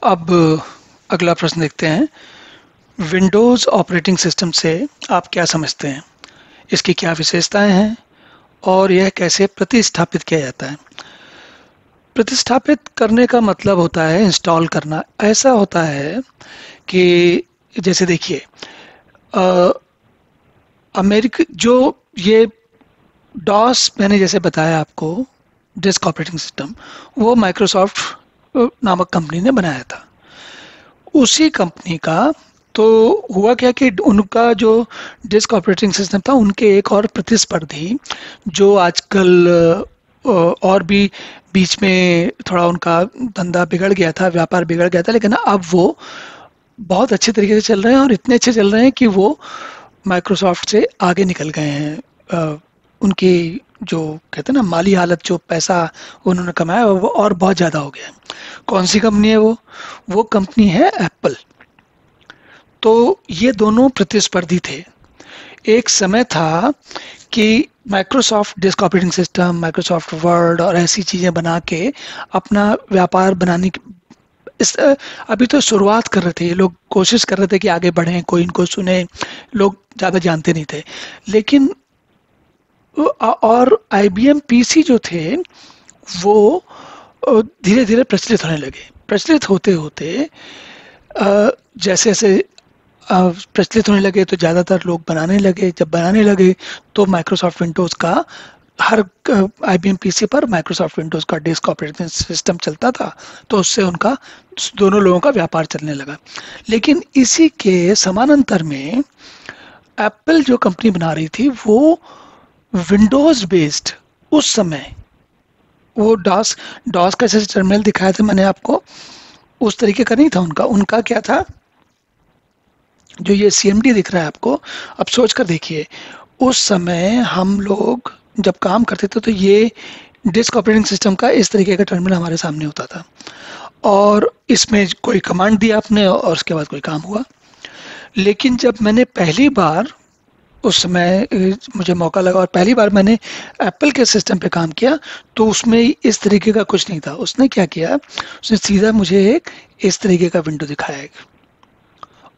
अब अगला प्रश्न देखते हैं। विंडोज़ ऑपरेटिंग सिस्टम से आप क्या समझते हैं? इसकी क्या विशेषताएं हैं और यह कैसे प्रतिस्थापित किया जाता है? प्रतिस्थापित करने का मतलब होता है इंस्टॉल करना। ऐसा होता है कि जैसे देखिए, अमेरिका जो ये डॉस मैंने जैसे बताया आपको, डिस्क ऑपरेटिंग सिस्टम, वो माइक्रोसॉफ्ट नामक कंपनी ने बनाया था। उसी कंपनी का तो हुआ क्या कि उनका जो डिस्क ऑपरेटिंग सिस्टम था, उनके एक और प्रतिस्पर्धी जो आजकल और भी बीच में थोड़ा उनका धंधा बिगड़ गया था, व्यापार बिगड़ गया था, लेकिन अब वो बहुत अच्छे तरीके से चल रहे हैं और इतने अच्छे चल रहे हैं कि वो माइक्रोसॉफ्ट से आगे निकल गए हैं। उनकी जो कहते हैं ना माली हालत, जो पैसा उन्होंने कमाया वो और बहुत ज़्यादा हो गया है। कौन सी कंपनी है वो कंपनी है एप्पल। तो ये दोनों प्रतिस्पर्धी थे। एक समय था कि Microsoft disk operating system, Microsoft word और ऐसी चीज़ें बना के अपना व्यापार बनाने की इस अभी तो शुरुआत कर रहे थे ये लोग, कोशिश कर रहे थे कि आगे बढ़ें, कोई इनको सुने। लोग ज़्यादा जानते नहीं थे, लेकिन और आईबीएम पीसी जो थे वो धीरे धीरे प्रचलित होने लगे। प्रचलित होते होते जैसे जैसे प्रचलित होने लगे तो ज़्यादातर लोग बनाने लगे। जब बनाने लगे तो माइक्रोसॉफ्ट विंडोज़ का हर आईबीएम पीसी पर माइक्रोसॉफ्ट विंडोज़ का डिस्क ऑपरेटिंग सिस्टम चलता था, तो उससे उनका दोनों लोगों का व्यापार चलने लगा। लेकिन इसी के समानांतर में एप्पल जो कंपनी बना रही थी वो विंडोज़ बेस्ड, उस समय वो डॉस डॉस का जैसे टर्मिनल दिखाया था मैंने आपको, उस तरीके का नहीं था उनका। उनका क्या था, जो ये सीएमडी दिख रहा है आपको, अब सोच कर देखिए, उस समय हम लोग जब काम करते थे तो ये डिस्क ऑपरेटिंग सिस्टम का इस तरीके का टर्मिनल हमारे सामने होता था और इसमें कोई कमांड दिया आपने और उसके बाद कोई काम हुआ। लेकिन जब मैंने पहली बार उस समय मुझे मौका लगा और पहली बार मैंने एप्पल के सिस्टम पे काम किया, तो उसमें इस तरीके का कुछ नहीं था। उसने क्या किया, उसने सीधा मुझे एक इस तरीके का विंडो दिखाया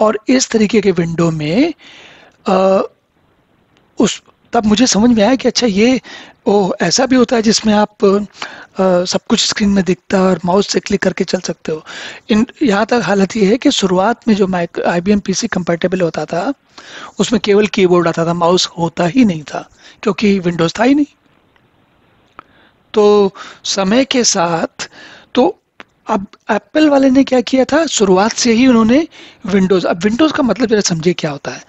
और इस तरीके के विंडो में अ, उस तब मुझे समझ में आया कि अच्छा ये ऐसा भी होता है जिसमें आप सब कुछ स्क्रीन में दिखता है और माउस से क्लिक करके चल सकते हो। इन यहाँ तक हालत ये है कि शुरुआत में जो आईबीएम पीसी कंपैटिबल होता था उसमें केवल कीबोर्ड आता था, माउस होता ही नहीं था क्योंकि विंडोज था ही नहीं। तो समय के साथ तो अब एप्पल वाले ने क्या किया था, शुरुआत से ही उन्होंने विंडोज, अब विंडोज का मतलब जरा समझिए क्या होता है,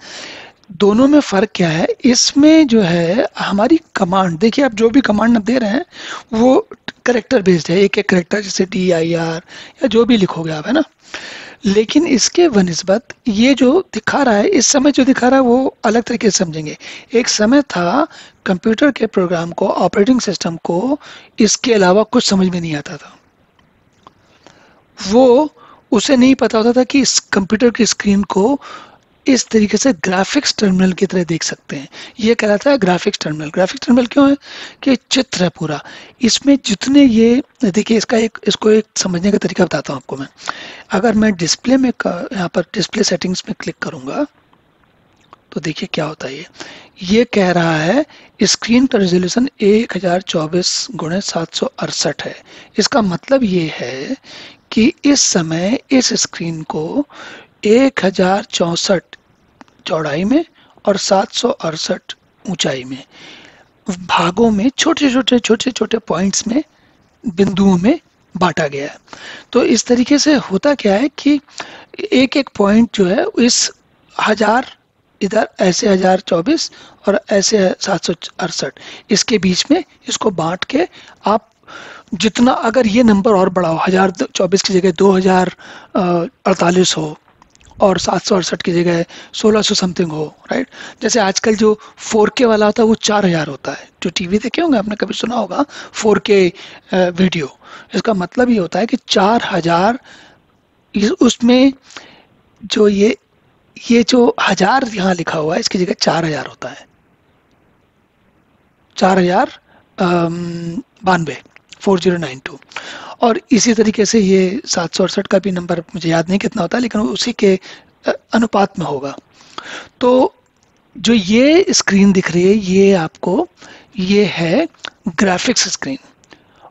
दोनों में फर्क क्या है। इसमें जो है हमारी कमांड, देखिए आप जो भी कमांड दे रहे हैं वो करेक्टर बेस्ड है, एक एक करेक्टर, जैसे DIR या जो भी लिखोगे आप, है ना। लेकिन इसके वनिस्बत ये जो दिखा रहा है, इस समय जो दिखा रहा है वो अलग तरीके से समझेंगे। एक समय था कंप्यूटर के प्रोग्राम को, ऑपरेटिंग सिस्टम को इसके अलावा कुछ समझ में नहीं आता था। वो उसे नहीं पता होता था कि इस कंप्यूटर की स्क्रीन को इस तरीके से ग्राफिक्स टर्मिनल की तरह देख सकते हैं। ये कहलाता है ग्राफिक्स टर्मिनल। ग्राफिक्स टर्मिनल क्यों है कि चित्र है पूरा, इसमें जितने ये देखिए, इसको एक समझने का तरीका बताता हूँ आपको मैं। अगर मैं डिस्प्ले में यहाँ पर डिस्प्ले सेटिंग्स में क्लिक करूंगा तो देखिए क्या होता है। ये कह रहा है स्क्रीन का रेजोल्यूशन 1024 × 768 है। इसका मतलब ये है कि इस समय इस स्क्रीन को 1064 चौड़ाई में और 768 ऊंचाई में भागों में, छोटे छोटे पॉइंट्स में, बिंदुओं में बांटा गया है। तो इस तरीके से होता क्या है कि एक एक पॉइंट जो है इस 1000, इधर ऐसे 1024 और ऐसे 768, इसके बीच में इसको बांट के आप जितना, अगर ये नंबर और बड़ा हो, 1024 की जगह 2048 हो और 768 की जगह 1600 समथिंग हो, राइट। जैसे आजकल जो 4K वाला होता है वो 4000 होता है। जो टीवी देखे होंगे आपने, कभी सुना होगा 4K वीडियो। इसका मतलब ये होता है कि 4000, उसमें जो ये जो 1000 यहाँ लिखा हुआ है इसकी जगह 4000 होता है। 4092 4092। और इसी तरीके से ये 768 का भी नंबर मुझे याद नहीं कितना होता है, लेकिन उसी के अनुपात में होगा। तो जो ये स्क्रीन दिख रही है ये आपको, ये है ग्राफिक्स स्क्रीन,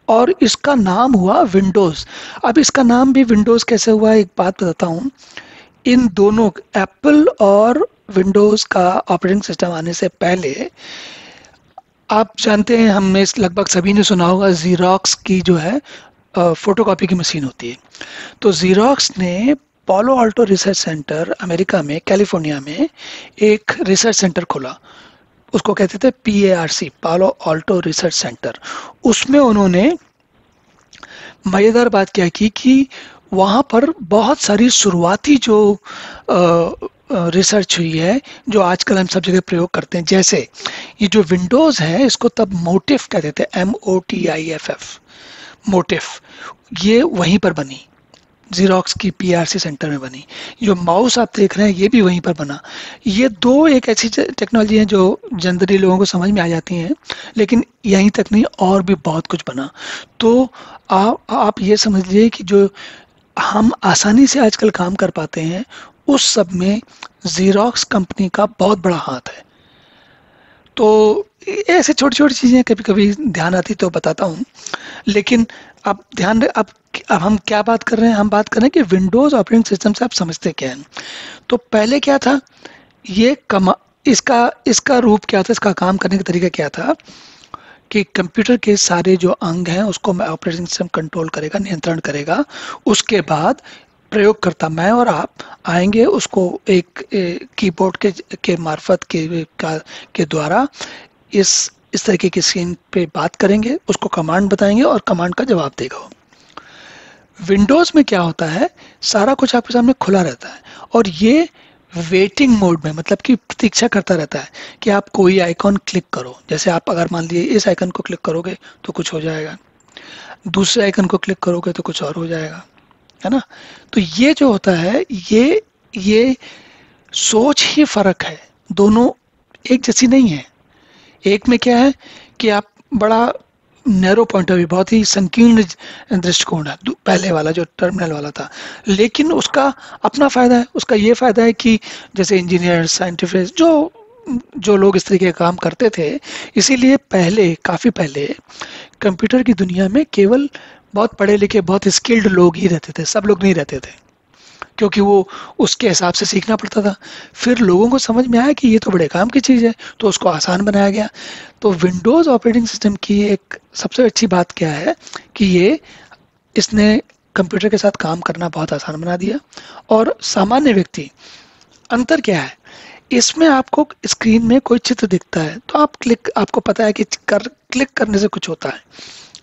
और इसका नाम हुआ विंडोज़। अब इसका नाम भी विंडोज़ कैसे हुआ, एक बात बताता हूँ। इन दोनों, एप्पल और विंडोज़ का ऑपरेटिंग सिस्टम आने से पहले, आप जानते हैं, हमने लगभग सभी ने सुना होगा, ज़ीरॉक्स की जो है फोटोकॉपी की मशीन होती है। तो ज़ीरॉक्स ने पालो आल्टो रिसर्च सेंटर, अमेरिका में, कैलिफोर्निया में एक रिसर्च सेंटर खोला। उसको कहते थे PARC, पालो आल्टो रिसर्च सेंटर। उसमें उन्होंने मज़ेदार बात क्या की कि वहाँ पर बहुत सारी शुरुआती जो रिसर्च हुई है, जो आजकल हम सब जगह प्रयोग करते हैं। जैसे ये जो विंडोज़ है, इसको तब मोटिफ कहते थे, MOTIFF, मोटिफ। ये वहीं पर बनी, ज़ीरॉक्स की PRC सेंटर में बनी। जो माउस आप देख रहे हैं ये भी वहीं पर बना। ये दो एक ऐसी टेक्नोलॉजी हैं जो जनरली लोगों को समझ में आ जाती हैं, लेकिन यहीं तक नहीं, और भी बहुत कुछ बना। तो आप ये समझ लीजिए कि जो हम आसानी से आजकल काम कर पाते हैं, उस सब में ज़ीरॉक्स कंपनी का बहुत बड़ा हाथ है। तो ऐसे छोटी छोटी चीज़ें कभी कभी ध्यान आती तो बताता हूँ। लेकिन अब ध्यान, अब हम क्या बात कर रहे हैं, हम बात कर रहे हैं कि विंडोज़ ऑपरेटिंग सिस्टम से आप समझते क्या हैं। तो पहले क्या था, ये इसका रूप क्या था, इसका काम करने का तरीका क्या था कि कंप्यूटर के सारे जो अंग हैं उसको ऑपरेटिंग सिस्टम कंट्रोल करेगा, नियंत्रण करेगा। उसके बाद प्रयोगकर्ता, मैं और आप आएंगे, उसको एक कीबोर्ड के मार्फत के द्वारा इस तरीके की स्क्रीन पे बात करेंगे, उसको कमांड बताएंगे और कमांड का जवाब देगा वो। विंडोज़ में क्या होता है, सारा कुछ आपके सामने खुला रहता है, और ये वेटिंग मोड में, मतलब कि प्रतीक्षा करता रहता है कि आप कोई आइकॉन क्लिक करो। जैसे आप अगर मान लीजिए इस आइकन को क्लिक करोगे तो कुछ हो जाएगा, दूसरे आइकन को क्लिक करोगे तो कुछ और हो जाएगा, है ना। तो ये जो होता है, ये सोच ही फर्क है, दोनों एक जैसी नहीं है। एक में क्या है कि आप बड़ा नैरो पॉइंट ऑफ व्यू, बहुत ही संकीर्ण दृष्टिकोण है, पहले वाला जो टर्मिनल वाला था, लेकिन उसका अपना फायदा है। उसका ये फायदा है कि जैसे इंजीनियर, साइंटिस्ट, जो लोग इस तरीके का काम करते थे, इसीलिए पहले, काफी पहले कंप्यूटर की दुनिया में केवल बहुत पढ़े लिखे, बहुत स्किल्ड लोग ही रहते थे, सब लोग नहीं रहते थे, क्योंकि वो उसके हिसाब से सीखना पड़ता था। फिर लोगों को समझ में आया कि ये तो बड़े काम की चीज़ है, तो उसको आसान बनाया गया। तो विंडोज़ ऑपरेटिंग सिस्टम की एक सबसे अच्छी बात क्या है कि इसने कंप्यूटर के साथ काम करना बहुत आसान बना दिया। और सामान्य व्यक्ति, अंतर क्या है, इसमें आपको स्क्रीन में कोई चित्र दिखता है तो आपको पता है कि क्लिक करने से कुछ होता है,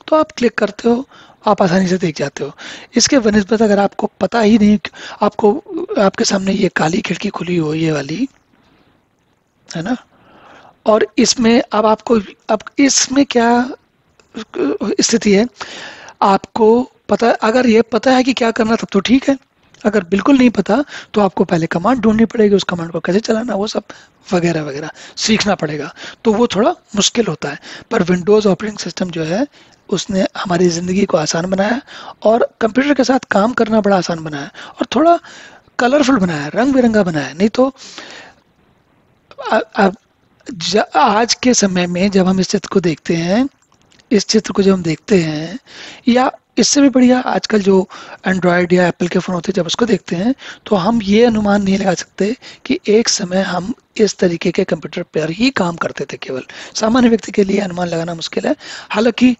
तो आप क्लिक करते हो, आप आसानी से देख जाते हो। इसके बनिस्बत अगर आपको पता ही नहीं, आपके सामने ये काली खिड़की खुली हो, ये वाली, है ना, और इसमें अब इसमें क्या स्थिति है, आपको पता, अगर ये पता है कि क्या करना तब तो ठीक है। अगर बिल्कुल नहीं पता तो आपको पहले कमांड ढूंढनी पड़ेगी, उस कमांड को कैसे चलाना, वो सब वगैरह वगैरह सीखना पड़ेगा, तो वो थोड़ा मुश्किल होता है। पर विंडोज़ ऑपरेटिंग सिस्टम जो है, उसने हमारी ज़िंदगी को आसान बनाया और कंप्यूटर के साथ काम करना बड़ा आसान बनाया, और थोड़ा कलरफुल बनाया, रंग बिरंगा बनाया। नहीं तो आज के समय में जब हम इस चित्र को देखते हैं, जब हम देखते हैं, या इससे भी बढ़िया आजकल जो एंड्रॉयड या एप्पल के फ़ोन होते हैं, जब उसको देखते हैं तो हम ये अनुमान नहीं लगा सकते कि एक समय हम इस तरीके के कंप्यूटर पर ही काम करते थे। केवल सामान्य व्यक्ति के लिए अनुमान लगाना मुश्किल है। हालांकि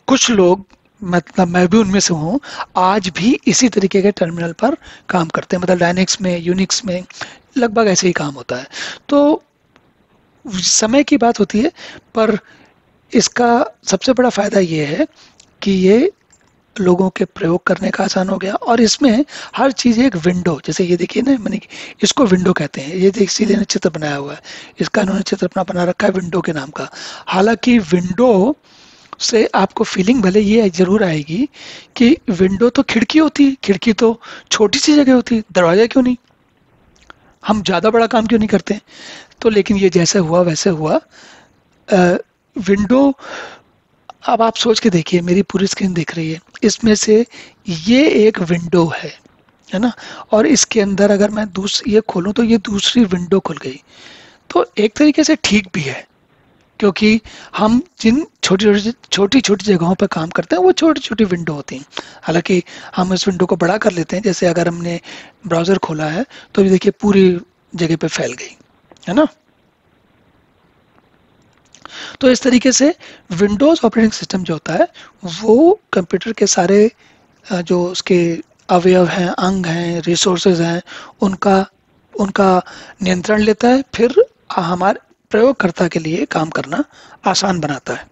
कुछ लोग, मतलब मैं भी उनमें से हूँ, आज भी इसी तरीके के टर्मिनल पर काम करते हैं, मतलब लाइनक्स में, यूनिक्स में लगभग ऐसे ही काम होता है। तो समय की बात होती है, पर इसका सबसे बड़ा फायदा ये है कि ये लोगों के प्रयोग करने का आसान हो गया, और इसमें हर चीज़ एक विंडो, जैसे ये देखिए ना, मैंने इसको विंडो कहते हैं, ये देख सीधे चित्र बनाया हुआ है, इसका इन्होंने चित्र अपना बना रखा है विंडो के नाम का। हालांकि विंडो से आपको फीलिंग भले ये जरूर आएगी कि विंडो तो खिड़की होती है, खिड़की तो छोटी सी जगह होती है, दरवाजा क्यों नहीं, हम ज़्यादा बड़ा काम क्यों नहीं करते। तो लेकिन ये जैसे हुआ वैसे हुआ। विंडो अब आप सोच के देखिए, मेरी पूरी स्क्रीन दिख रही है, इसमें से ये एक विंडो है ना, और इसके अंदर अगर मैं ये खोलूं तो ये दूसरी विंडो खुल गई। तो एक तरीके से ठीक भी है, क्योंकि हम जिन छोटी छोटी जगहों पर काम करते हैं वो छोटी छोटी विंडो होती हैं। हालांकि हम इस विंडो को बड़ा कर लेते हैं, जैसे अगर हमने ब्राउज़र खोला है तो ये देखिए पूरी जगह पे फैल गई, है ना। तो इस तरीके से विंडोज़ ऑपरेटिंग सिस्टम जो होता है वो कंप्यूटर के सारे जो उसके अवयव हैं, अंग हैं, रिसोर्सेज हैं, उनका उनका नियंत्रण लेता है, फिर हमारे प्रयोगकर्ता के लिए काम करना आसान बनाता है।